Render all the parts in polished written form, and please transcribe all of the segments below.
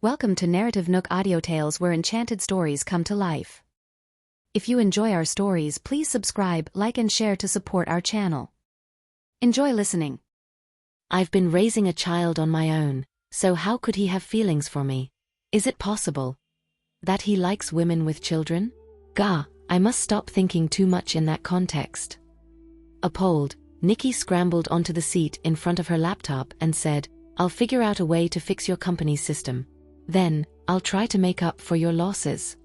Welcome to NarrativeNook audio tales where enchanted stories come to life. If you enjoy our stories, please subscribe, like and share to support our channel. Enjoy listening. I've been raising a child on my own, so how could he have feelings for me? Is it possible that he likes women with children? Gah, I must stop thinking too much in that context. Appalled, Nikki scrambled onto the seat in front of her laptop and said, "I'll figure out a way to fix your company's system. Then, I'll try to make up for your losses."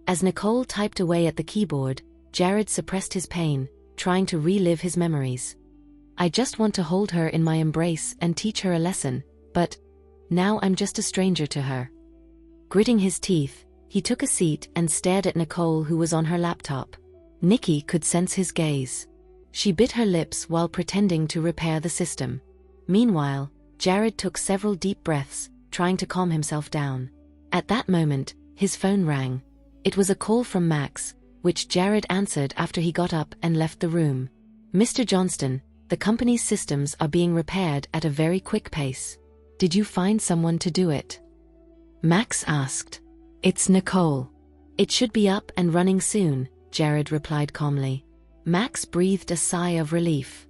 As Nicole typed away at the keyboard, Jared suppressed his pain, trying to relive his memories. "I just want to hold her in my embrace and teach her a lesson, but now I'm just a stranger to her." Gritting his teeth, he took a seat and stared at Nicole, who was on her laptop. Nikki could sense his gaze. She bit her lips while pretending to repair the system. Meanwhile, Jared took several deep breaths, trying to calm himself down. At that moment, his phone rang. It was a call from Max, which Jared answered after he got up and left the room. "Mr. Johnston, the company's systems are being repaired at a very quick pace. Did you find someone to do it?" Max asked. "It's Nicole. It should be up and running soon," Jared replied calmly. Max breathed a sigh of relief.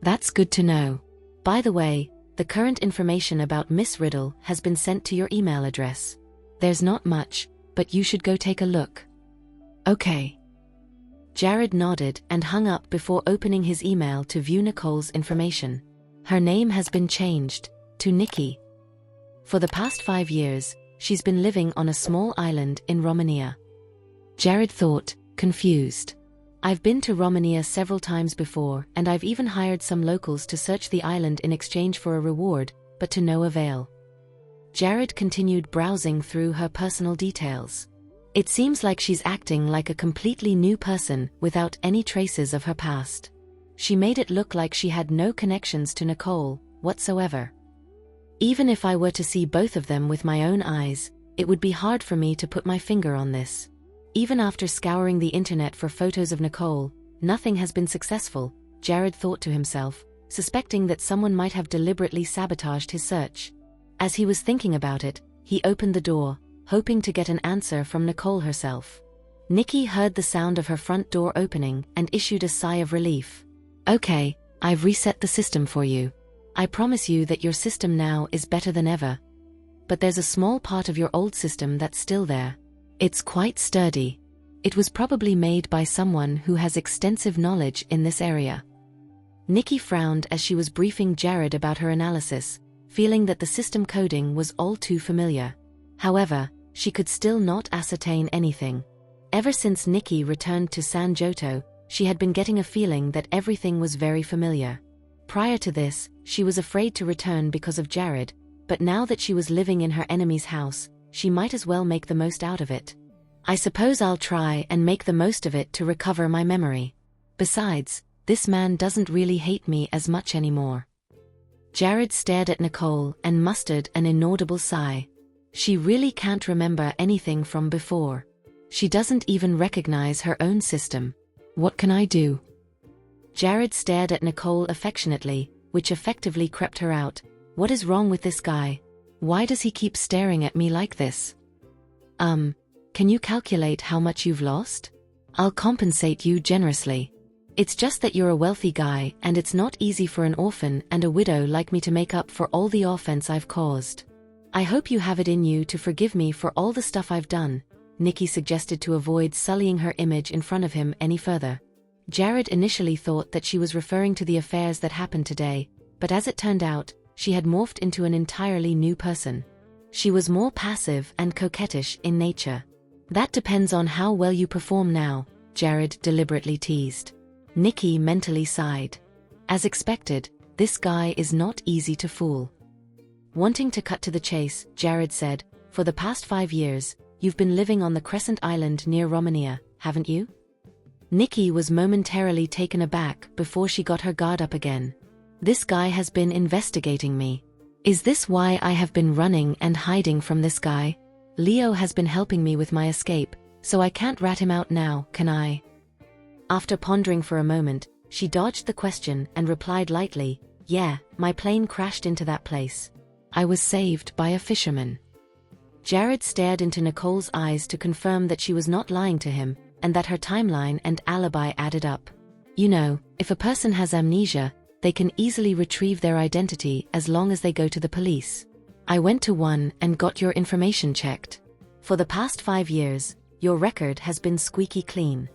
"That's good to know. By the way, the current information about Miss Riddle has been sent to your email address. There's not much, but you should go take a look." "Okay." Jared nodded and hung up before opening his email to view Nicole's information. Her name has been changed to Nikki. For the past 5 years, she's been living on a small island in Romania. Jared thought, confused. "I've been to Romania several times before, and I've even hired some locals to search the island in exchange for a reward, but to no avail." Jared continued browsing through her personal details. It seems like she's acting like a completely new person without any traces of her past. She made it look like she had no connections to Nicole whatsoever. "Even if I were to see both of them with my own eyes, it would be hard for me to put my finger on this. Even after scouring the internet for photos of Nicole, nothing has been successful," Jared thought to himself, suspecting that someone might have deliberately sabotaged his search. As he was thinking about it, he opened the door, hoping to get an answer from Nicole herself. Nikki heard the sound of her front door opening and issued a sigh of relief. "Okay, I've reset the system for you. I promise you that your system now is better than ever. But there's a small part of your old system that's still there. It's quite sturdy. It was probably made by someone who has extensive knowledge in this area." Nikki frowned as she was briefing Jared about her analysis, feeling that the system coding was all too familiar. However, she could still not ascertain anything. Ever since Nikki returned to San Giotto, she had been getting a feeling that everything was very familiar. Prior to this, she was afraid to return because of Jared, but now that she was living in her enemy's house, she might as well make the most out of it. "I suppose I'll try and make the most of it to recover my memory. Besides, this man doesn't really hate me as much anymore." Jared stared at Nicole and mustered an inaudible sigh. She really can't remember anything from before. She doesn't even recognize her own system. "What can I do?" Jared stared at Nicole affectionately, which effectively crept her out. "What is wrong with this guy? Why does he keep staring at me like this? Can you calculate how much you've lost? I'll compensate you generously. It's just that you're a wealthy guy and it's not easy for an orphan and a widow like me to make up for all the offense I've caused. I hope you have it in you to forgive me for all the stuff I've done," Nikki suggested to avoid sullying her image in front of him any further. Jared initially thought that she was referring to the affairs that happened today, but as it turned out, she had morphed into an entirely new person. She was more passive and coquettish in nature. "That depends on how well you perform now," Jared deliberately teased. Nikki mentally sighed. As expected, this guy is not easy to fool. Wanting to cut to the chase, Jared said, "For the past 5 years, you've been living on the Crescent Island near Romania, haven't you?" Nikki was momentarily taken aback before she got her guard up again. "This guy has been investigating me. Is this why I have been running and hiding from this guy? Leo has been helping me with my escape, so I can't rat him out now, can I?" After pondering for a moment, she dodged the question and replied lightly, "Yeah, my plane crashed into that place. I was saved by a fisherman." Jared stared into Nicole's eyes to confirm that she was not lying to him, and that her timeline and alibi added up. You know, if a person has amnesia, they can easily retrieve their identity as long as they go to the police. I went to one and got your information checked. For the past 5 years, your record has been squeaky clean.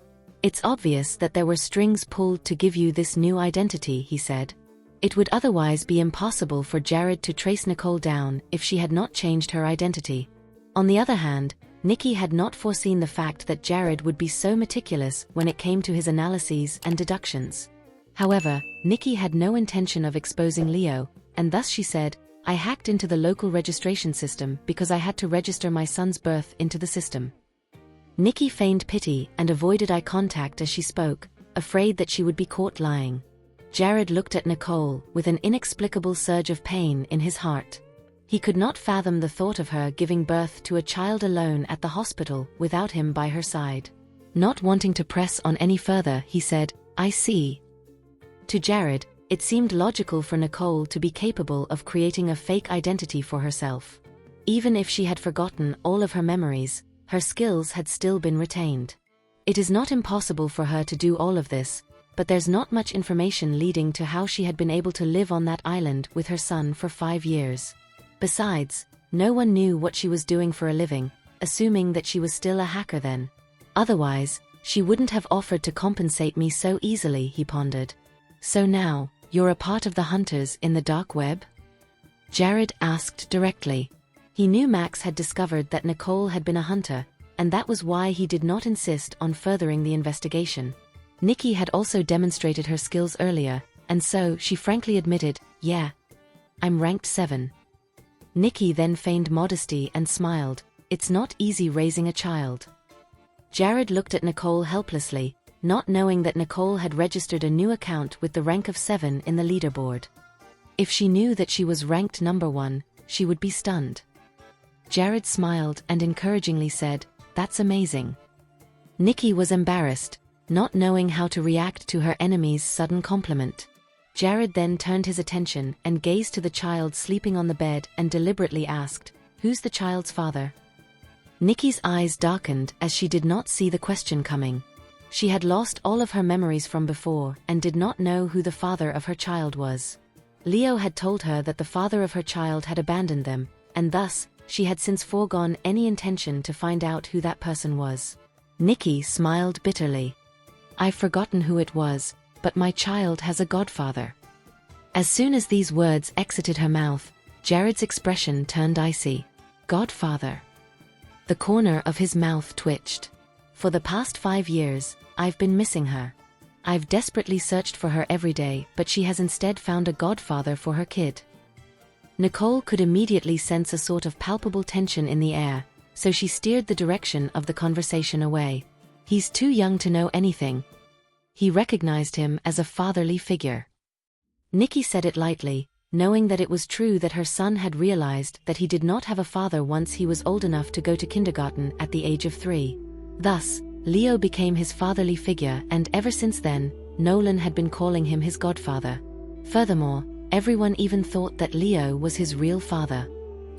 It's obvious that there were strings pulled to give you this new identity, he said. It would otherwise be impossible for Jared to trace Nicole down if she had not changed her identity. On the other hand, Nikki had not foreseen the fact that Jared would be so meticulous when it came to his analyses and deductions. However, Nikki had no intention of exposing Leo, and thus she said, I hacked into the local registration system because I had to register my son's birth into the system. Nikki feigned pity and avoided eye contact as she spoke, afraid that she would be caught lying. Jared looked at Nicole with an inexplicable surge of pain in his heart. He could not fathom the thought of her giving birth to a child alone at the hospital without him by her side. Not wanting to press on any further, he said, I see. To Jared, it seemed logical for Nicole to be capable of creating a fake identity for herself. Even if she had forgotten all of her memories, her skills had still been retained. It is not impossible for her to do all of this, but there's not much information leading to how she had been able to live on that island with her son for 5 years. Besides, no one knew what she was doing for a living, assuming that she was still a hacker then. Otherwise, she wouldn't have offered to compensate me so easily, he pondered. So now, you're a part of the hunters in the dark web? Jared asked directly. He knew Max had discovered that Nicole had been a hunter, and that was why he did not insist on furthering the investigation. Nikki had also demonstrated her skills earlier, and so she frankly admitted, yeah, I'm ranked 7. Nikki then feigned modesty and smiled. It's not easy raising a child. Jared looked at Nicole helplessly, not knowing that Nicole had registered a new account with the rank of 7 in the leaderboard. If she knew that she was ranked number 1, she would be stunned. Jared smiled and encouragingly said, That's amazing. Nikki was embarrassed, not knowing how to react to her enemy's sudden compliment. Jared then turned his attention and gazed to the child sleeping on the bed and deliberately asked, Who's the child's father? Nikki's eyes darkened as she did not see the question coming. She had lost all of her memories from before and did not know who the father of her child was. Leo had told her that the father of her child had abandoned them, and thus, she had since foregone any intention to find out who that person was. Nikki smiled bitterly. I've forgotten who it was, but my child has a godfather. As soon as these words exited her mouth, Jared's expression turned icy. Godfather. The corner of his mouth twitched. For the past 5 years, I've been missing her. I've desperately searched for her every day, but she has instead found a godfather for her kid. Nicole could immediately sense a sort of palpable tension in the air, so she steered the direction of the conversation away. He's too young to know anything. He recognized him as a fatherly figure. Nikki said it lightly, knowing that it was true that her son had realized that he did not have a father once he was old enough to go to kindergarten at the age of 3. Thus, Leo became his fatherly figure, and ever since then, Nolan had been calling him his godfather. Furthermore, everyone even thought that Leo was his real father.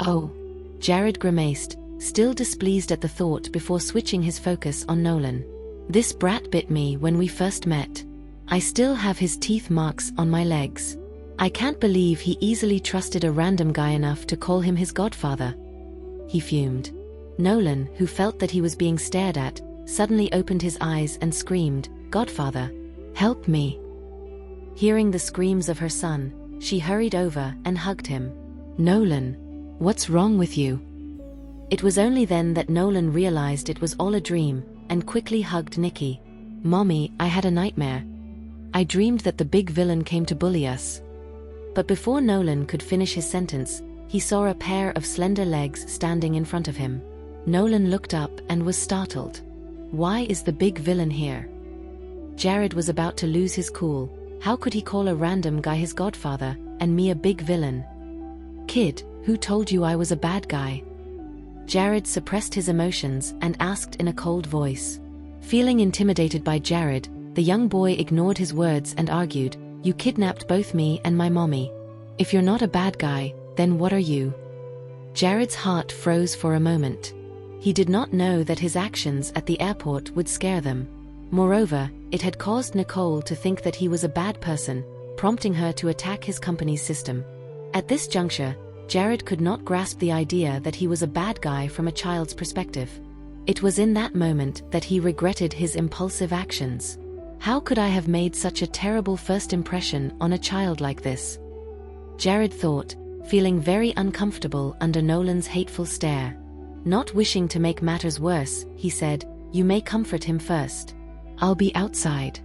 Oh. Jared grimaced, still displeased at the thought before switching his focus on Nolan. This brat bit me when we first met. I still have his teeth marks on my legs. I can't believe he easily trusted a random guy enough to call him his godfather. He fumed. Nolan, who felt that he was being stared at, suddenly opened his eyes and screamed, Godfather, help me. Hearing the screams of her son, she hurried over and hugged him. Nolan, what's wrong with you? It was only then that Nolan realized it was all a dream, and quickly hugged Nikki. Mommy, I had a nightmare. I dreamed that the big villain came to bully us. But before Nolan could finish his sentence, he saw a pair of slender legs standing in front of him. Nolan looked up and was startled. Why is the big villain here? Jared was about to lose his cool. How could he call a random guy his godfather, and me a big villain? Kid, who told you I was a bad guy? Jared suppressed his emotions and asked in a cold voice. Feeling intimidated by Jared, the young boy ignored his words and argued, You kidnapped both me and my mommy. If you're not a bad guy, then what are you? Jared's heart froze for a moment. He did not know that his actions at the airport would scare them. Moreover, it had caused Nicole to think that he was a bad person, prompting her to attack his company's system. At this juncture, Jared could not grasp the idea that he was a bad guy from a child's perspective. It was in that moment that he regretted his impulsive actions. How could I have made such a terrible first impression on a child like this? Jared thought, feeling very uncomfortable under Nolan's hateful stare. Not wishing to make matters worse, he said, "You may comfort him first. I'll be outside."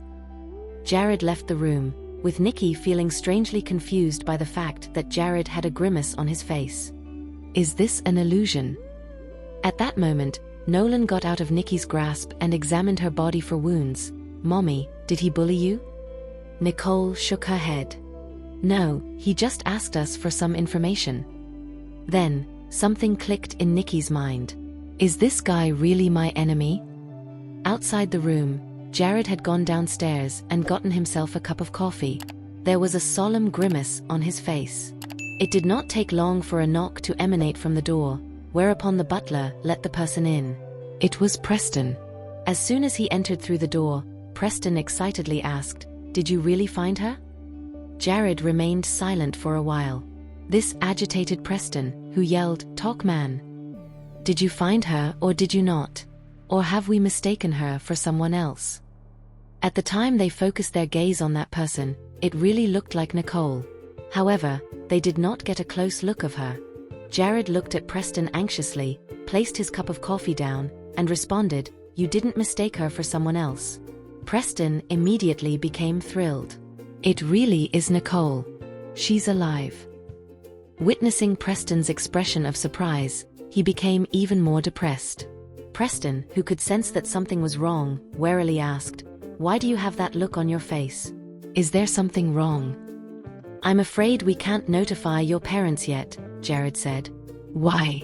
Jared left the room, with Nikki feeling strangely confused by the fact that Jared had a grimace on his face. Is this an illusion? At that moment, Nolan got out of Nikki's grasp and examined her body for wounds. "Mommy, did he bully you?" Nicole shook her head. "No, he just asked us for some information." Then, something clicked in Nikki's mind. Is this guy really my enemy? Outside the room, Jared had gone downstairs and gotten himself a cup of coffee. There was a solemn grimace on his face. It did not take long for a knock to emanate from the door, whereupon the butler let the person in. It was Preston. As soon as he entered through the door, Preston excitedly asked, "Did you really find her?" Jared remained silent for a while. This agitated Preston, who yelled, "Talk, man. Did you find her or did you not? Or have we mistaken her for someone else?" At the time they focused their gaze on that person, it really looked like Nicole. However, they did not get a close look of her. Jared looked at Preston anxiously, placed his cup of coffee down, and responded, "You didn't mistake her for someone else." Preston immediately became thrilled. "It really is Nicole. She's alive." Witnessing Preston's expression of surprise, he became even more depressed. Preston, who could sense that something was wrong, warily asked, "Why do you have that look on your face? Is there something wrong?" "I'm afraid we can't notify your parents yet," Jared said. "Why?"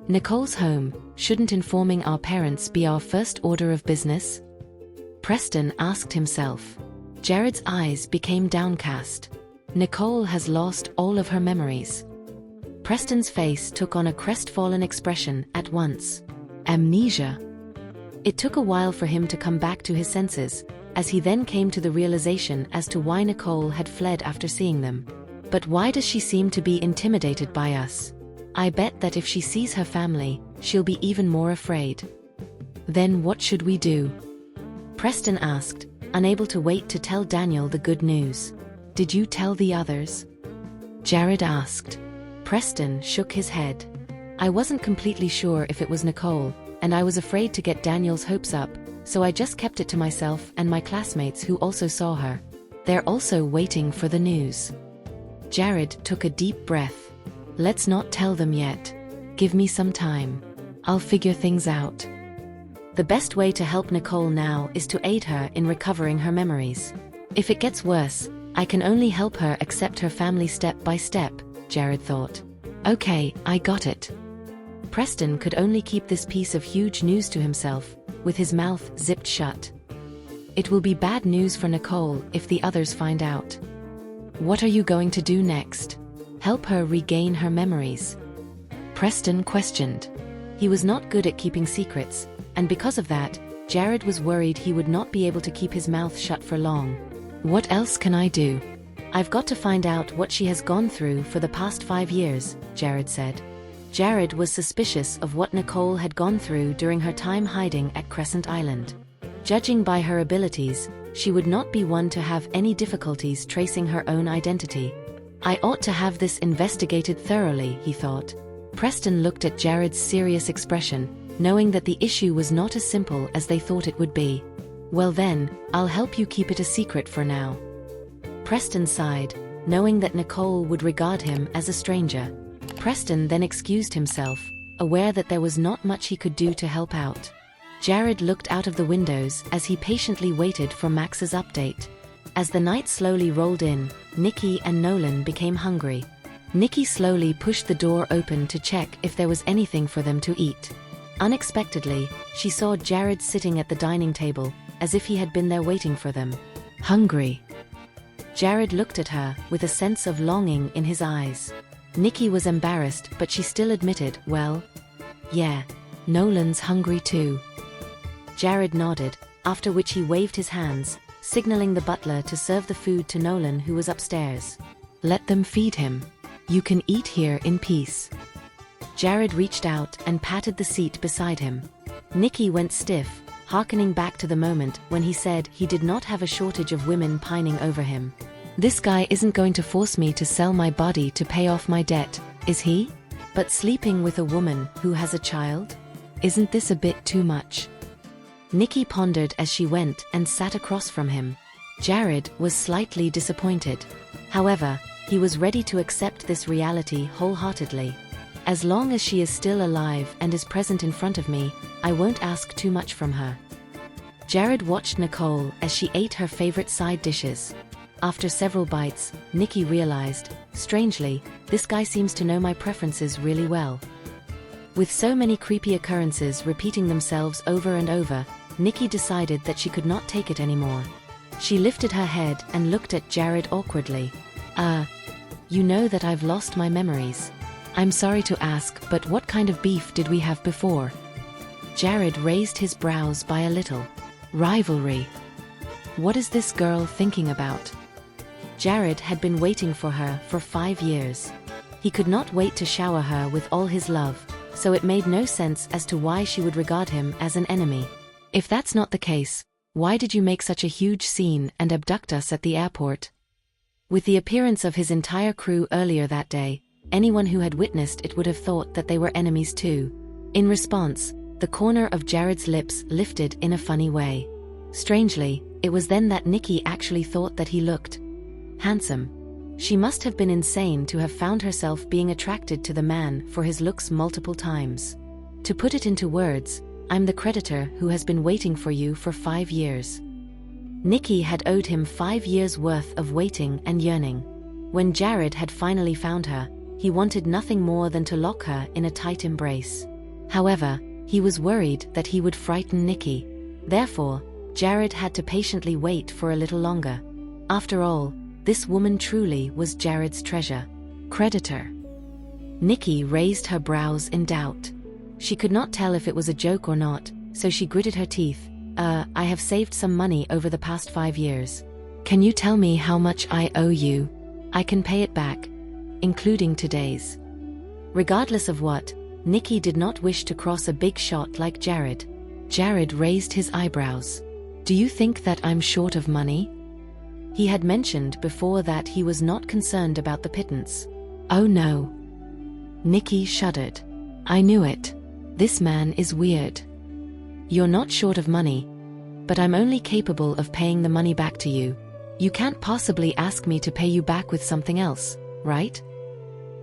"Nicole's home. Shouldn't informing our parents be our first order of business?" Preston asked himself. Jared's eyes became downcast. Nicole has lost all of her memories. Preston's face took on a crestfallen expression at once. Amnesia. It took a while for him to come back to his senses, as he then came to the realization as to why Nicole had fled after seeing them. "But why does she seem to be intimidated by us? I bet that if she sees her family, she'll be even more afraid." "Then what should we do?" Preston asked, unable to wait to tell Daniel the good news. "Did you tell the others?" Jared asked. Preston shook his head. "I wasn't completely sure if it was Nicole, and I was afraid to get Daniel's hopes up, so I just kept it to myself and my classmates who also saw her. They're also waiting for the news." Jared took a deep breath. "Let's not tell them yet. Give me some time. I'll figure things out." The best way to help Nicole now is to aid her in recovering her memories. If it gets worse, I can only help her accept her family step by step, Jared thought. "Okay, I got it." Preston could only keep this piece of huge news to himself, with his mouth zipped shut. It will be bad news for Nicole if the others find out. "What are you going to do next? Help her regain her memories?" Preston questioned. He was not good at keeping secrets, and because of that, Jared was worried he would not be able to keep his mouth shut for long. "What else can I do? I've got to find out what she has gone through for the past 5 years, Jared said. Jared was suspicious of what Nicole had gone through during her time hiding at Crescent Island. Judging by her abilities, she would not be one to have any difficulties tracing her own identity. "I ought to have this investigated thoroughly," he thought. Preston looked at Jared's serious expression, knowing that the issue was not as simple as they thought it would be. "Well then, I'll help you keep it a secret for now." Preston sighed, knowing that Nicole would regard him as a stranger. Preston then excused himself, aware that there was not much he could do to help out. Jared looked out of the windows as he patiently waited for Max's update. As the night slowly rolled in, Nikki and Nolan became hungry. Nikki slowly pushed the door open to check if there was anything for them to eat. Unexpectedly, she saw Jared sitting at the dining table, as if he had been there waiting for them. "Hungry?" Jared looked at her with a sense of longing in his eyes. Nikki was embarrassed, but she still admitted, "Well, yeah, Nolan's hungry too." Jared nodded, after which he waved his hands, signaling the butler to serve the food to Nolan, who was upstairs. "Let them feed him. You can eat here in peace." Jared reached out and patted the seat beside him. Nikki went stiff, hearkening back to the moment when he said he did not have a shortage of women pining over him. "This guy isn't going to force me to sell my body to pay off my debt, is he? But sleeping with a woman who has a child? Isn't this a bit too much?" Nikki pondered as she went and sat across from him. Jared was slightly disappointed. However, he was ready to accept this reality wholeheartedly. "As long as she is still alive and is present in front of me, I won't ask too much from her." Jared watched Nicole as she ate her favorite side dishes. After several bites, Nikki realized, strangely, this guy seems to know my preferences really well. With so many creepy occurrences repeating themselves over and over, Nikki decided that she could not take it anymore. She lifted her head and looked at Jared awkwardly. You know that I've lost my memories. I'm sorry to ask, but what kind of beef did we have before?" Jared raised his brows by a little. "Rivalry. What is this girl thinking about?" Jared had been waiting for her for 5 years. He could not wait to shower her with all his love, so it made no sense as to why she would regard him as an enemy. "If that's not the case, why did you make such a huge scene and abduct us at the airport?" With the appearance of his entire crew earlier that day, anyone who had witnessed it would have thought that they were enemies too. In response, the corner of Jared's lips lifted in a funny way. Strangely, it was then that Nikki actually thought that he looked handsome. She must have been insane to have found herself being attracted to the man for his looks multiple times. To put it into words, "I'm the creditor who has been waiting for you for 5 years." Nikki had owed him 5 years' worth of waiting and yearning. When Jared had finally found her, he wanted nothing more than to lock her in a tight embrace. However, he was worried that he would frighten Nikki. Therefore, Jared had to patiently wait for a little longer. After all, this woman truly was Jared's treasure. Creditor. Nikki raised her brows in doubt. She could not tell if it was a joke or not, so she gritted her teeth. I have saved some money over the past 5 years. Can you tell me how much I owe you? I can pay it back, including today's." Regardless of what, Nikki did not wish to cross a big shot like Jared. Jared raised his eyebrows. "Do you think that I'm short of money?" He had mentioned before that he was not concerned about the pittance. "Oh no." Nikki shuddered. "I knew it. This man is weird. You're not short of money, but I'm only capable of paying the money back to you. You can't possibly ask me to pay you back with something else, right?"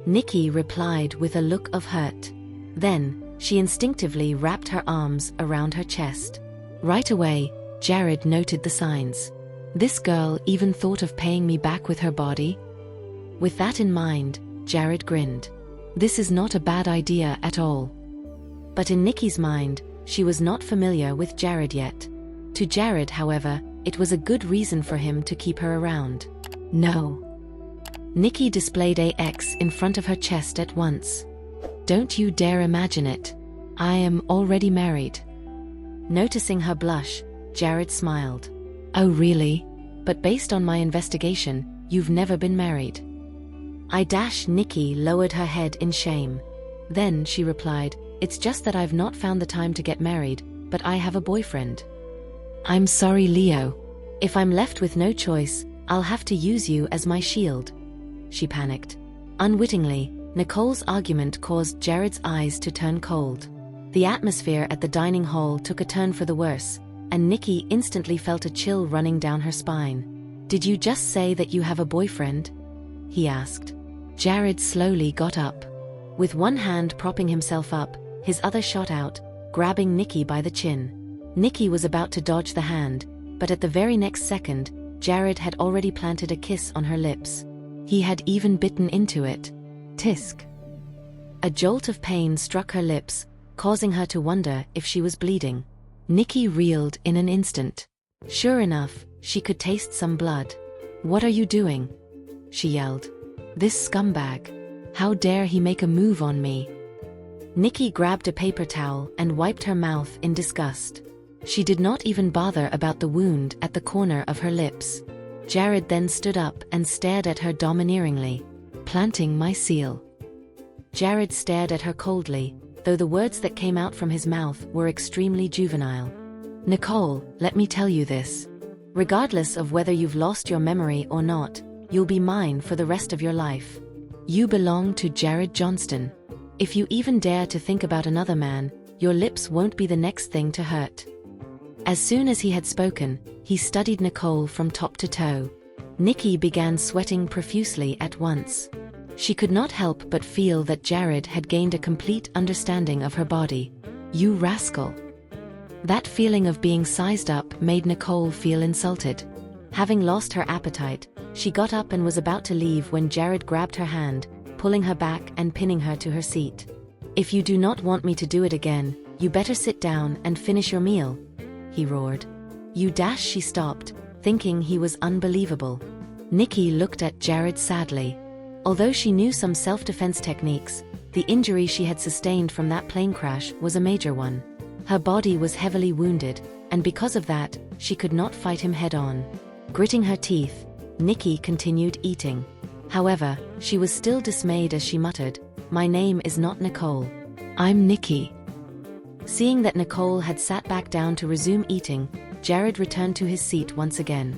Nikki replied with a look of hurt. Then, she instinctively wrapped her arms around her chest. Right away, Jared noted the signs. This girl even thought of paying me back with her body? With that in mind, Jared grinned. This is not a bad idea at all. But in Nikki's mind, she was not familiar with Jared yet. To Jared, however, it was a good reason for him to keep her around. No. Nikki displayed a X in front of her chest at once. Don't you dare imagine it. I am already married. Noticing her blush, Jared smiled. Oh really? But based on my investigation, you've never been married. Nikki lowered her head in shame. Then she replied, it's just that I've not found the time to get married, but I have a boyfriend. I'm sorry, Leo. If I'm left with no choice, I'll have to use you as my shield. She panicked. Unwittingly, Nicole's argument caused Jared's eyes to turn cold. The atmosphere at the dining hall took a turn for the worse, and Nikki instantly felt a chill running down her spine. Did you just say that you have a boyfriend? He asked. Jared slowly got up. With one hand propping himself up, his other shot out, grabbing Nikki by the chin. Nikki was about to dodge the hand, but at the very next second, Jared had already planted a kiss on her lips. He had even bitten into it. Tisk. A jolt of pain struck her lips, causing her to wonder if she was bleeding. Nikki reeled in an instant. Sure enough, she could taste some blood. What are you doing? She yelled. This scumbag. How dare he make a move on me? Nikki grabbed a paper towel and wiped her mouth in disgust. She did not even bother about the wound at the corner of her lips. Jared then stood up and stared at her domineeringly. Planting my seal. Jared stared at her coldly, though the words that came out from his mouth were extremely juvenile. Nicole, let me tell you this. Regardless of whether you've lost your memory or not, you'll be mine for the rest of your life. You belong to Jared Johnston. If you even dare to think about another man, your lips won't be the next thing to hurt. As soon as he had spoken, he studied Nicole from top to toe. Nikki began sweating profusely at once. She could not help but feel that Jared had gained a complete understanding of her body. You rascal. That feeling of being sized up made Nicole feel insulted. Having lost her appetite, she got up and was about to leave when Jared grabbed her hand, pulling her back and pinning her to her seat. If you do not want me to do it again, you better sit down and finish your meal, he roared. She stopped, thinking he was unbelievable. Nikki looked at Jared sadly. Although she knew some self-defense techniques, the injury she had sustained from that plane crash was a major one. Her body was heavily wounded, and because of that, she could not fight him head-on. Gritting her teeth, Nikki continued eating. However, she was still dismayed as she muttered, "My name is not Nicole. I'm Nikki." Seeing that Nicole had sat back down to resume eating, Jared returned to his seat once again.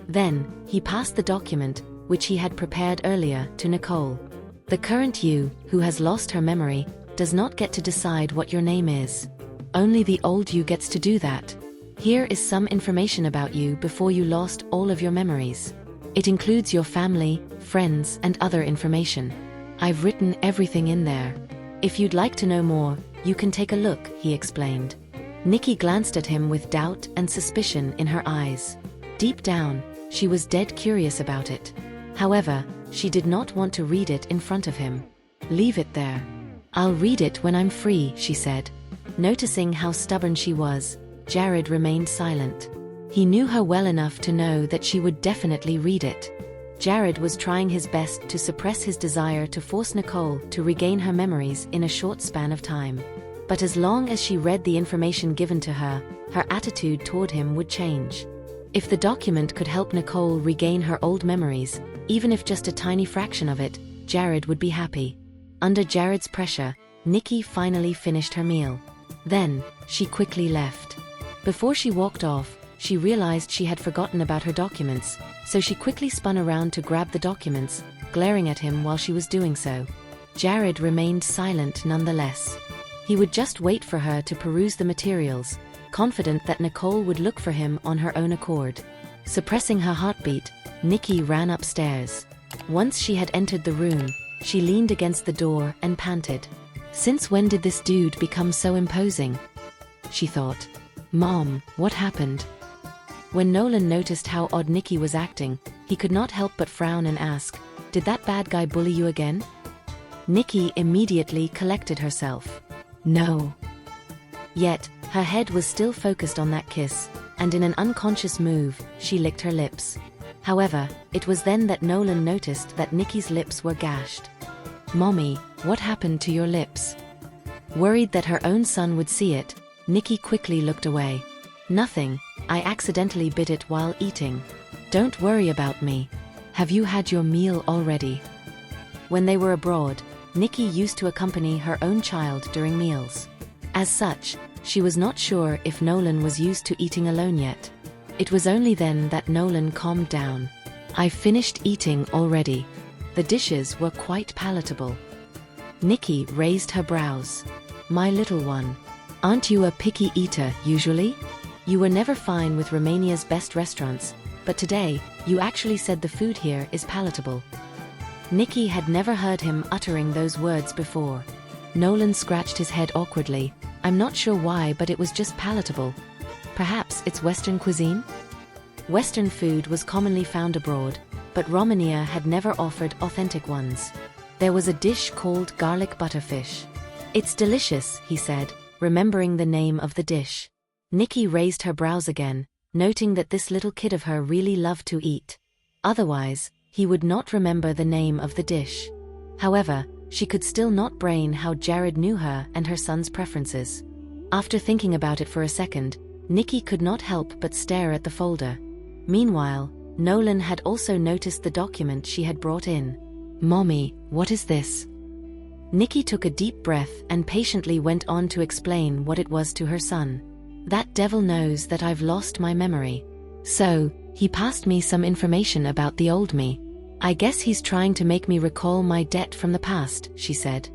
Then, he passed the document, which he had prepared earlier, to Nicole. The current you, who has lost her memory, does not get to decide what your name is. Only the old you gets to do that. Here is some information about you before you lost all of your memories. It includes your family, friends, and other information. I've written everything in there. If you'd like to know more, you can take a look, he explained. Nikki glanced at him with doubt and suspicion in her eyes. Deep down, she was dead curious about it. However, she did not want to read it in front of him. Leave it there. I'll read it when I'm free, she said. Noticing how stubborn she was, Jared remained silent. He knew her well enough to know that she would definitely read it. Jared was trying his best to suppress his desire to force Nicole to regain her memories in a short span of time. But as long as she read the information given to her, her attitude toward him would change. If the document could help Nicole regain her old memories, even if just a tiny fraction of it, Jared would be happy. Under Jared's pressure, Nikki finally finished her meal. Then, she quickly left. Before she walked off, she realized she had forgotten about her documents, so she quickly spun around to grab the documents, glaring at him while she was doing so. Jared remained silent nonetheless. He would just wait for her to peruse the materials, confident that Nicole would look for him on her own accord. Suppressing her heartbeat, Nikki ran upstairs. Once she had entered the room, she leaned against the door and panted. Since when did this dude become so imposing? She thought. Mom, what happened? When Nolan noticed how odd Nikki was acting, he could not help but frown and ask, "Did that bad guy bully you again?" Nikki immediately collected herself. No. Yet, her head was still focused on that kiss, and in an unconscious move, she licked her lips. However, it was then that Nolan noticed that Nikki's lips were gashed. Mommy, what happened to your lips? Worried that her own son would see it, Nikki quickly looked away. Nothing, I accidentally bit it while eating. Don't worry about me. Have you had your meal already? When they were abroad, Nikki used to accompany her own child during meals. As such, she was not sure if Nolan was used to eating alone yet. It was only then that Nolan calmed down. I finished eating already. The dishes were quite palatable. Nikki raised her brows. My little one. Aren't you a picky eater usually? You were never fine with Romania's best restaurants, but today, you actually said the food here is palatable. Nikki had never heard him uttering those words before. Nolan scratched his head awkwardly. I'm not sure why, but it was just palatable. Perhaps it's Western cuisine? Western food was commonly found abroad, but Romania had never offered authentic ones. There was a dish called garlic butterfish. It's delicious, he said, remembering the name of the dish. Nikki raised her brows again, noting that this little kid of her really loved to eat. Otherwise, he would not remember the name of the dish. However, she could still not brain how Jared knew her and her son's preferences. After thinking about it for a second, Nikki could not help but stare at the folder. Meanwhile, Nolan had also noticed the document she had brought in. "Mommy, what is this?" Nikki took a deep breath and patiently went on to explain what it was to her son. "That devil knows that I've lost my memory. So, he passed me some information about the old me. I guess he's trying to make me recall my debt from the past," she said.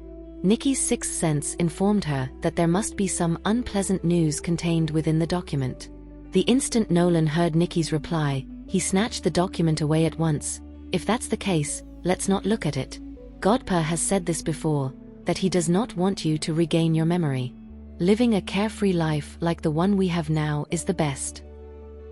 Nikki's sixth sense informed her that there must be some unpleasant news contained within the document. The instant Nolan heard Nikki's reply, he snatched the document away at once. "If that's the case, let's not look at it. Godpa has said this before, that he does not want you to regain your memory. Living a carefree life like the one we have now is the best."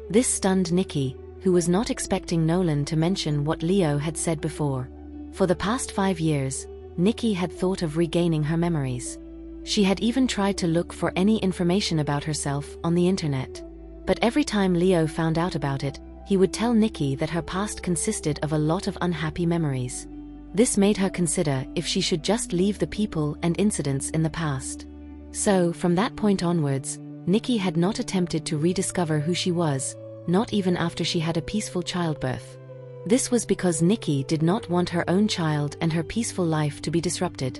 This stunned Nikki, who was not expecting Nolan to mention what Leo had said before. For the past 5 years, Nikki had thought of regaining her memories. She had even tried to look for any information about herself on the internet. But every time Leo found out about it, he would tell Nikki that her past consisted of a lot of unhappy memories. This made her consider if she should just leave the people and incidents in the past. So, from that point onwards, Nikki had not attempted to rediscover who she was, not even after she had a peaceful childbirth. This was because Nikki did not want her own child and her peaceful life to be disrupted.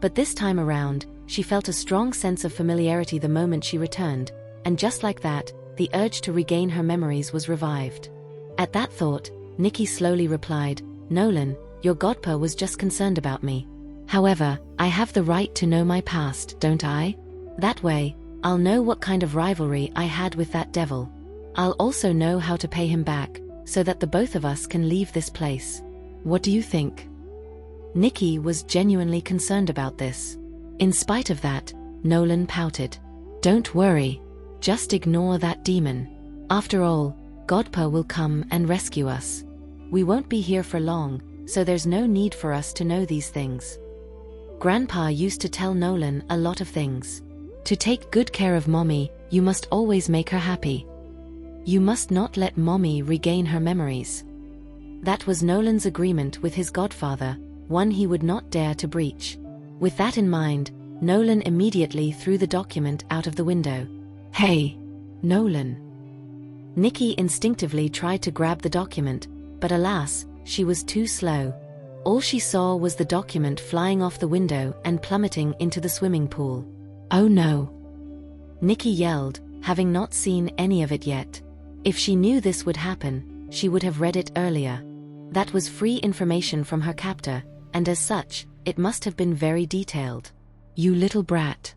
But this time around, she felt a strong sense of familiarity the moment she returned, and just like that, the urge to regain her memories was revived. At that thought, Nikki slowly replied, "Nolan, your godpa was just concerned about me. However, I have the right to know my past, don't I? That way, I'll know what kind of rivalry I had with that devil. I'll also know how to pay him back, so that the both of us can leave this place. What do you think?" Nikki was genuinely concerned about this. In spite of that, Nolan pouted. "Don't worry. Just ignore that demon. After all, Godpa will come and rescue us. We won't be here for long, so there's no need for us to know these things." Grandpa used to tell Nolan a lot of things. To take good care of Mommy, you must always make her happy. You must not let Mommy regain her memories. That was Nolan's agreement with his godfather, one he would not dare to breach. With that in mind, Nolan immediately threw the document out of the window. "Hey, Nolan." Nikki instinctively tried to grab the document, but alas, she was too slow. All she saw was the document flying off the window and plummeting into the swimming pool. "Oh no!" Nikki yelled, having not seen any of it yet. If she knew this would happen, she would have read it earlier. That was free information from her captor, and as such, it must have been very detailed. "You little brat."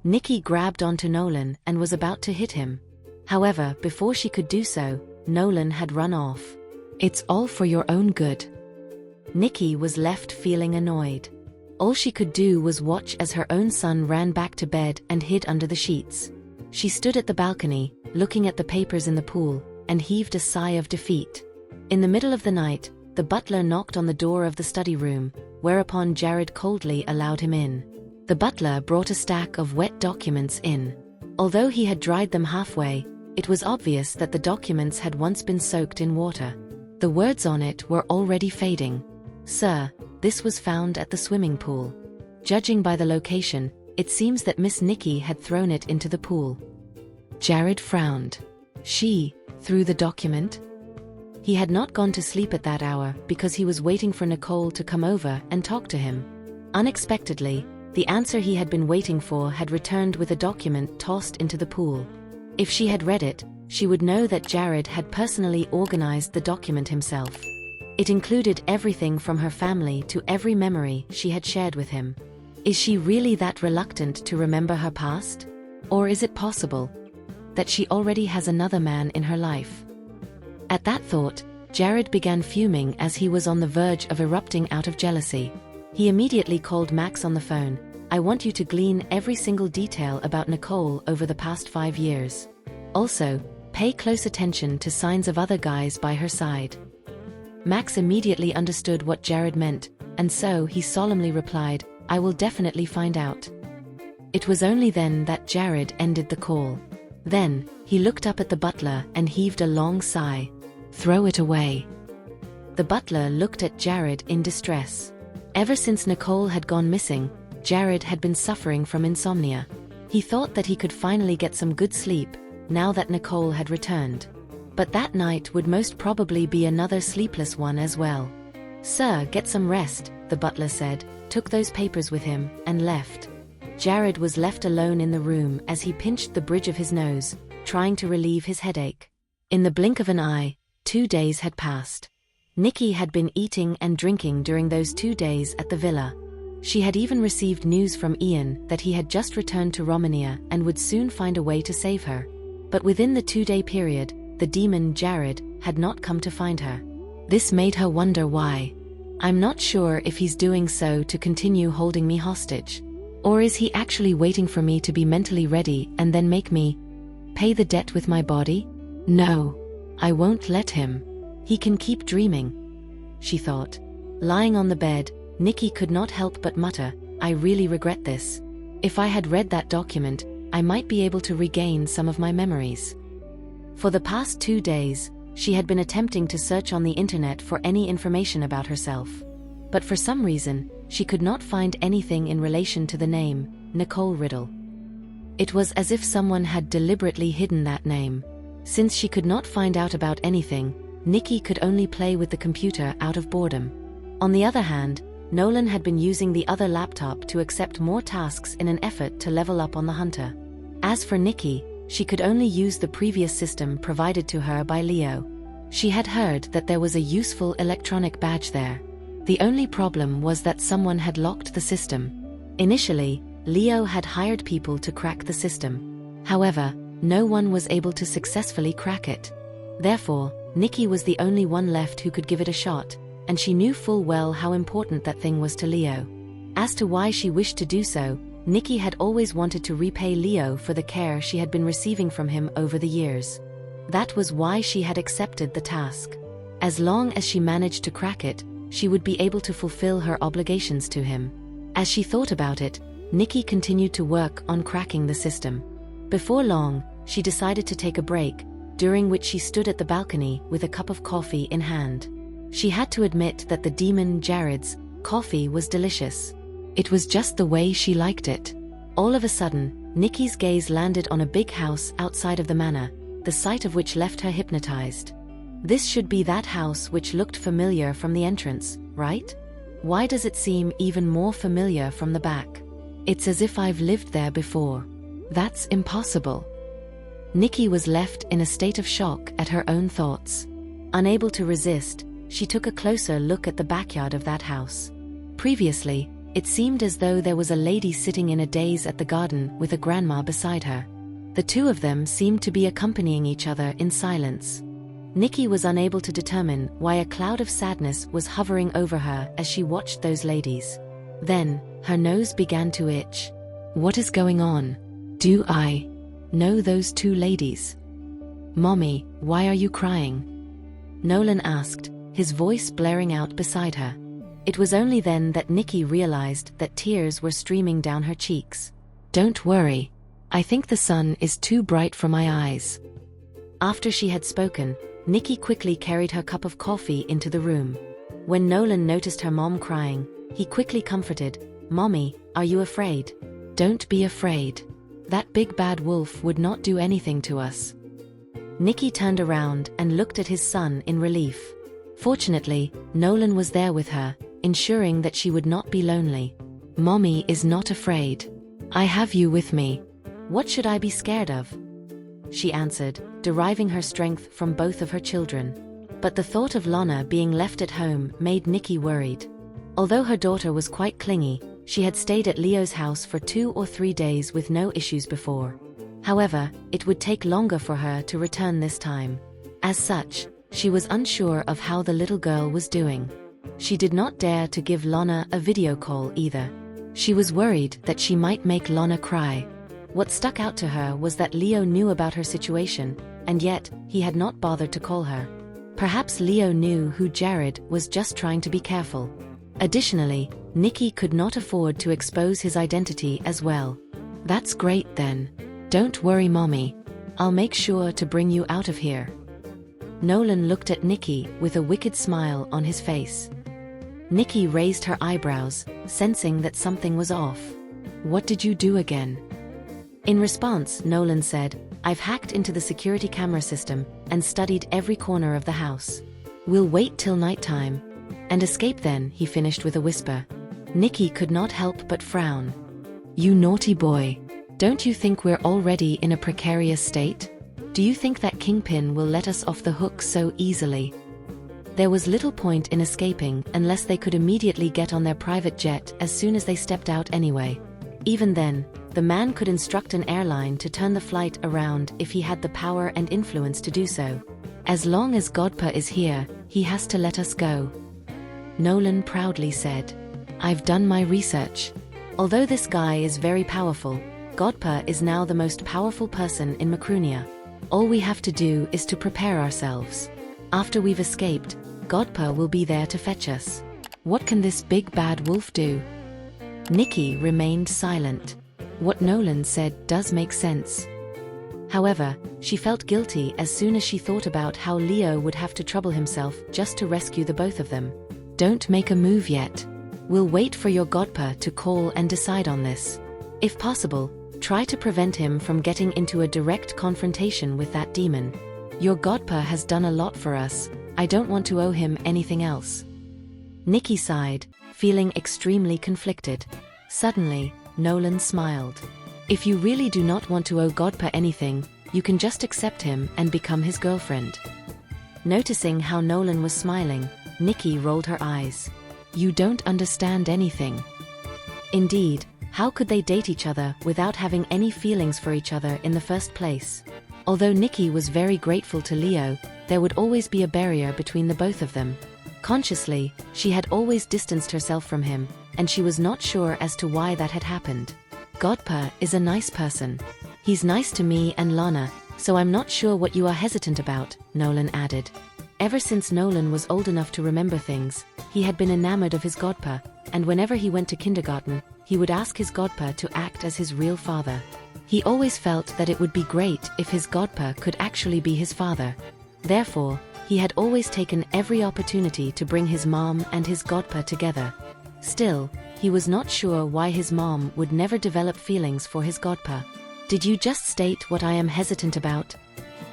Nikki grabbed onto Nolan and was about to hit him. However, before she could do so, Nolan had run off. "It's all for your own good." Nikki was left feeling annoyed. All she could do was watch as her own son ran back to bed and hid under the sheets. She stood at the balcony, looking at the papers in the pool, and heaved a sigh of defeat. In the middle of the night, the butler knocked on the door of the study room, whereupon Jared coldly allowed him in. The butler brought a stack of wet documents in. Although he had dried them halfway, it was obvious that the documents had once been soaked in water. The words on it were already fading. "Sir, this was found at the swimming pool. Judging by the location, it seems that Miss Nikki had thrown it into the pool." Jared frowned. She threw the document? He had not gone to sleep at that hour because he was waiting for Nicole to come over and talk to him. Unexpectedly, the answer he had been waiting for had returned with a document tossed into the pool. If she had read it, she would know that Jared had personally organized the document himself. It included everything from her family to every memory she had shared with him. Is she really that reluctant to remember her past? Or is it possible that she already has another man in her life? At that thought, Jared began fuming as he was on the verge of erupting out of jealousy. He immediately called Max on the phone. "I want you to glean every single detail about Nicole over the past 5 years. Also, pay close attention to signs of other guys by her side." Max immediately understood what Jared meant, and so he solemnly replied, "I will definitely find out." It was only then that Jared ended the call. Then, he looked up at the butler and heaved a long sigh. "Throw it away." The butler looked at Jared in distress. Ever since Nicole had gone missing, Jared had been suffering from insomnia. He thought that he could finally get some good sleep, now that Nicole had returned. But that night would most probably be another sleepless one as well. "Sir, get some rest," the butler said, took those papers with him, and left. Jared was left alone in the room as he pinched the bridge of his nose, trying to relieve his headache. In the blink of an eye, 2 days had passed. Nikki had been eating and drinking during those 2 days at the villa. She had even received news from Ian that he had just returned to Romania and would soon find a way to save her. But within the 2-day period, the demon Jared had not come to find her. This made her wonder why. "I'm not sure if he's doing so to continue holding me hostage. Or is he actually waiting for me to be mentally ready and then make me pay the debt with my body? No, I won't let him. He can keep dreaming," she thought. Lying on the bed, Nikki could not help but mutter, "I really regret this. If I had read that document, I might be able to regain some of my memories." For the past 2 days, she had been attempting to search on the internet for any information about herself. But for some reason, she could not find anything in relation to the name, Nicole Riddle. It was as if someone had deliberately hidden that name. Since she could not find out about anything, Nikki could only play with the computer out of boredom. On the other hand, Nolan had been using the other laptop to accept more tasks in an effort to level up on the hunter. As for Nikki, she could only use the previous system provided to her by Leo. She had heard that there was a useful electronic badge there. The only problem was that someone had locked the system. Initially, Leo had hired people to crack the system. However, no one was able to successfully crack it. Therefore, Nikki was the only one left who could give it a shot, and she knew full well how important that thing was to Leo. As to why she wished to do so, Nikki had always wanted to repay Leo for the care she had been receiving from him over the years. That was why she had accepted the task. As long as she managed to crack it, she would be able to fulfill her obligations to him. As she thought about it, Nikki continued to work on cracking the system. Before long, she decided to take a break, during which she stood at the balcony with a cup of coffee in hand. She had to admit that the demon Jared's coffee was delicious. It was just the way she liked it. All of a sudden, Nikki's gaze landed on a big house outside of the manor, the sight of which left her hypnotized. This should be that house which looked familiar from the entrance, right? Why does it seem even more familiar from the back? It's as if I've lived there before. That's impossible. Nikki was left in a state of shock at her own thoughts. Unable to resist, she took a closer look at the backyard of that house. Previously, it seemed as though there was a lady sitting in a daze at the garden with a grandma beside her. The two of them seemed to be accompanying each other in silence. Nikki was unable to determine why a cloud of sadness was hovering over her as she watched those ladies. Then, her nose began to itch. What is going on? Do I know those two ladies? Mommy, why are you crying? Nolan asked, his voice blaring out beside her. It was only then that Nikki realized that tears were streaming down her cheeks. Don't worry. I think the sun is too bright for my eyes. After she had spoken, Nikki quickly carried her cup of coffee into the room. When Nolan noticed her mom crying, he quickly comforted, Mommy, are you afraid? Don't be afraid. That big bad wolf would not do anything to us. Nikki turned around and looked at his son in relief. Fortunately, Nolan was there with her, ensuring that she would not be lonely. Mommy is not afraid. I have you with me. What should I be scared of? She answered, deriving her strength from both of her children. But the thought of Lana being left at home made Nikki worried. Although her daughter was quite clingy, she had stayed at Leo's house for 2 or 3 days with no issues before. However, it would take longer for her to return this time. As such, she was unsure of how the little girl was doing. She did not dare to give Lana a video call either. She was worried that she might make Lana cry. What stuck out to her was that Leo knew about her situation, and yet, he had not bothered to call her. Perhaps Leo knew who Jared was, just trying to be careful. Additionally, Nikki could not afford to expose his identity as well. That's great then. Don't worry, Mommy. I'll make sure to bring you out of here. Nolan looked at Nikki with a wicked smile on his face. Nikki raised her eyebrows, sensing that something was off. What did you do again? In response, Nolan said, I've hacked into the security camera system and studied every corner of the house. We'll wait till nighttime and escape then, he finished with a whisper. Nikki could not help but frown. You naughty boy. Don't you think we're already in a precarious state? Do you think that kingpin will let us off the hook so easily? There was little point in escaping unless they could immediately get on their private jet as soon as they stepped out anyway. Even then, the man could instruct an airline to turn the flight around if he had the power and influence to do so. As long as Godpa is here, he has to let us go. Nolan proudly said, I've done my research. Although this guy is very powerful, Godpa is now the most powerful person in Macrunia. All we have to do is to prepare ourselves. After we've escaped, Godpa will be there to fetch us. What can this big bad wolf do? Nikki remained silent. What Nolan said does make sense. However, she felt guilty as soon as she thought about how Leo would have to trouble himself just to rescue the both of them. Don't make a move yet. We'll wait for your Godpa to call and decide on this. If possible, try to prevent him from getting into a direct confrontation with that demon. Your Godpa has done a lot for us. I don't want to owe him anything else. Nikki sighed, feeling extremely conflicted. Suddenly, Nolan smiled. If you really do not want to owe Godpa anything, you can just accept him and become his girlfriend. Noticing how Nolan was smiling, Nikki rolled her eyes. You don't understand anything. Indeed, how could they date each other without having any feelings for each other in the first place? Although Nikki was very grateful to Leo, there would always be a barrier between the both of them. Consciously, she had always distanced herself from him, and she was not sure as to why that had happened. Godpa is a nice person. He's nice to me and Lana, so I'm not sure what you are hesitant about, Nolan added. Ever since Nolan was old enough to remember things, he had been enamored of his Godpa, and whenever he went to kindergarten, he would ask his Godpa to act as his real father. He always felt that it would be great if his Godpa could actually be his father. Therefore, he had always taken every opportunity to bring his mom and his Godpa together. Still, he was not sure why his mom would never develop feelings for his Godpa. Did you just state what I am hesitant about?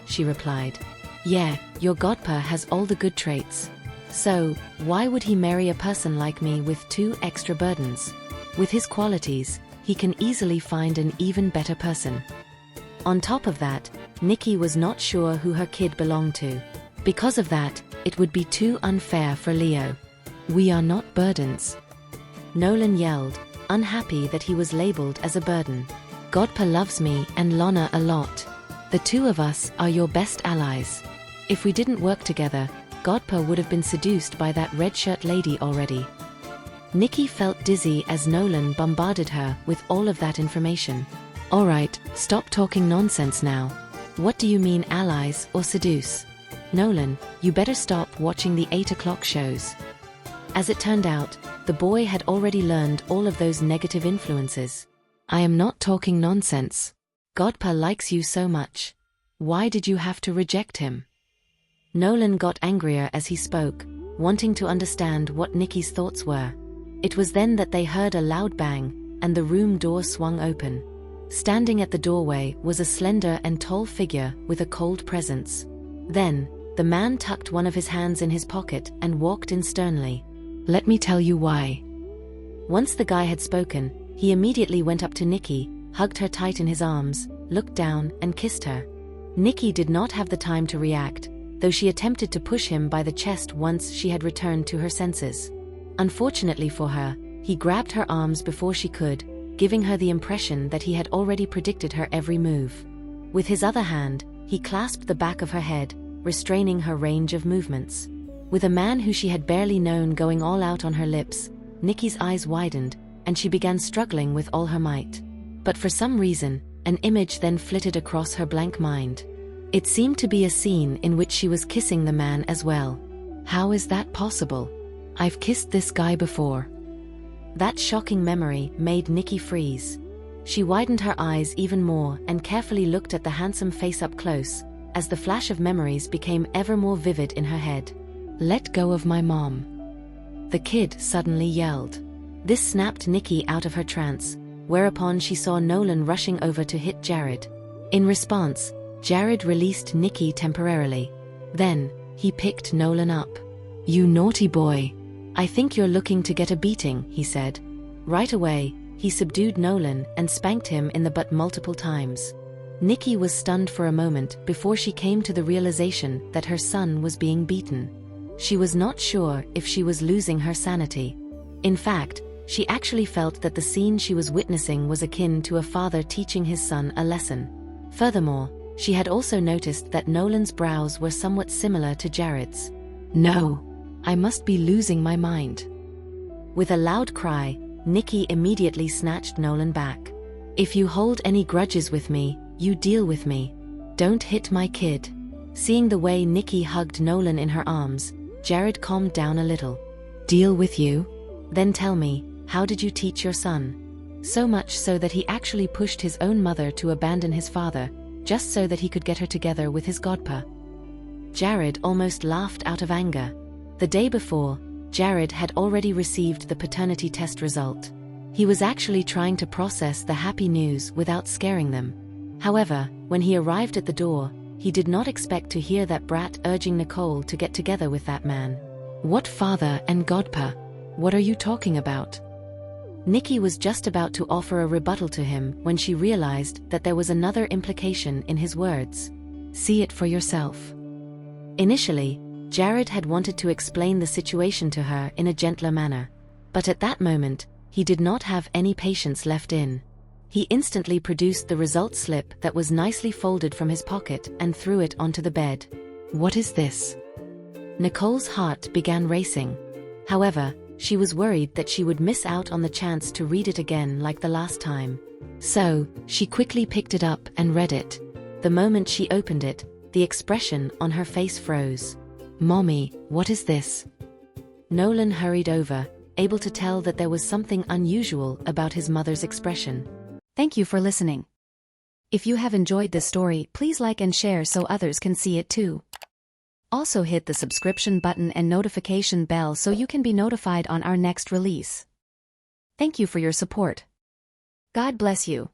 She replied. Yeah, your Godpa has all the good traits. So, why would he marry a person like me with 2 extra burdens? With his qualities, he can easily find an even better person. On top of that, Nikki was not sure who her kid belonged to. Because of that, it would be too unfair for Leo. We are not burdens. Nolan yelled, unhappy that he was labeled as a burden. Godpa loves me and Lana a lot. The 2 of us are your best allies. If we didn't work together, Godpa would have been seduced by that red shirt lady already. Nikki felt dizzy as Nolan bombarded her with all of that information. Alright, stop talking nonsense now. What do you mean allies or seduce? Nolan, you better stop watching the 8 o'clock shows. As it turned out, the boy had already learned all of those negative influences. I am not talking nonsense. Godpa likes you so much. Why did you have to reject him? Nolan got angrier as he spoke, wanting to understand what Nikki's thoughts were. It was then that they heard a loud bang, and the room door swung open. Standing at the doorway was a slender and tall figure with a cold presence. Then, the man tucked one of his hands in his pocket and walked in sternly. Let me tell you why. Once the guy had spoken, he immediately went up to Nikki, hugged her tight in his arms, looked down, and kissed her. Nikki did not have the time to react, though she attempted to push him by the chest once she had returned to her senses. Unfortunately for her, he grabbed her arms before she could, giving her the impression that he had already predicted her every move. With his other hand, he clasped the back of her head, restraining her range of movements. With a man who she had barely known going all out on her lips, Nikki's eyes widened, and she began struggling with all her might. But for some reason, an image then flitted across her blank mind. It seemed to be a scene in which she was kissing the man as well. How is that possible? I've kissed this guy before. That shocking memory made Nikki freeze. She widened her eyes even more and carefully looked at the handsome face up close, as the flash of memories became ever more vivid in her head. Let go of my mom. the kid suddenly yelled. This snapped Nikki out of her trance, whereupon she saw Nolan rushing over to hit Jared. In response, Jared released Nikki temporarily. Then, he picked Nolan up. "You naughty boy. I think you're looking to get a beating," he said. Right away, he subdued Nolan and spanked him in the butt multiple times. Nikki was stunned for a moment before she came to the realization that her son was being beaten. She was not sure if she was losing her sanity. In fact, she actually felt that the scene she was witnessing was akin to a father teaching his son a lesson. Furthermore, she had also noticed that Nolan's brows were somewhat similar to Jared's. "No, I must be losing my mind." With a loud cry, Nikki immediately snatched Nolan back. "If you hold any grudges with me, you deal with me. Don't hit my kid." Seeing the way Nikki hugged Nolan in her arms, Jared calmed down a little. "Deal with you? Then tell me, how did you teach your son?" So much so that he actually pushed his own mother to abandon his father, just so that he could get her together with his godpa. Jared almost laughed out of anger. The day before, Jared had already received the paternity test result. He was actually trying to process the happy news without scaring them. However, when he arrived at the door, he did not expect to hear that brat urging Nicole to get together with that man. "What father and godpa? What are you talking about?" Nikki was just about to offer a rebuttal to him when she realized that there was another implication in his words. "See it for yourself." Initially, Jared had wanted to explain the situation to her in a gentler manner. But at that moment, he did not have any patience left in. He instantly produced the result slip that was nicely folded from his pocket and threw it onto the bed. "What is this?" Nicole's heart began racing. However, she was worried that she would miss out on the chance to read it again like the last time. So, she quickly picked it up and read it. The moment she opened it, the expression on her face froze. "Mommy, what is this?" Nolan hurried over, able to tell that there was something unusual about his mother's expression. Thank you for listening. If you have enjoyed this story, please like and share so others can see it too. Also hit the subscription button and notification bell so you can be notified on our next release. Thank you for your support. God bless you.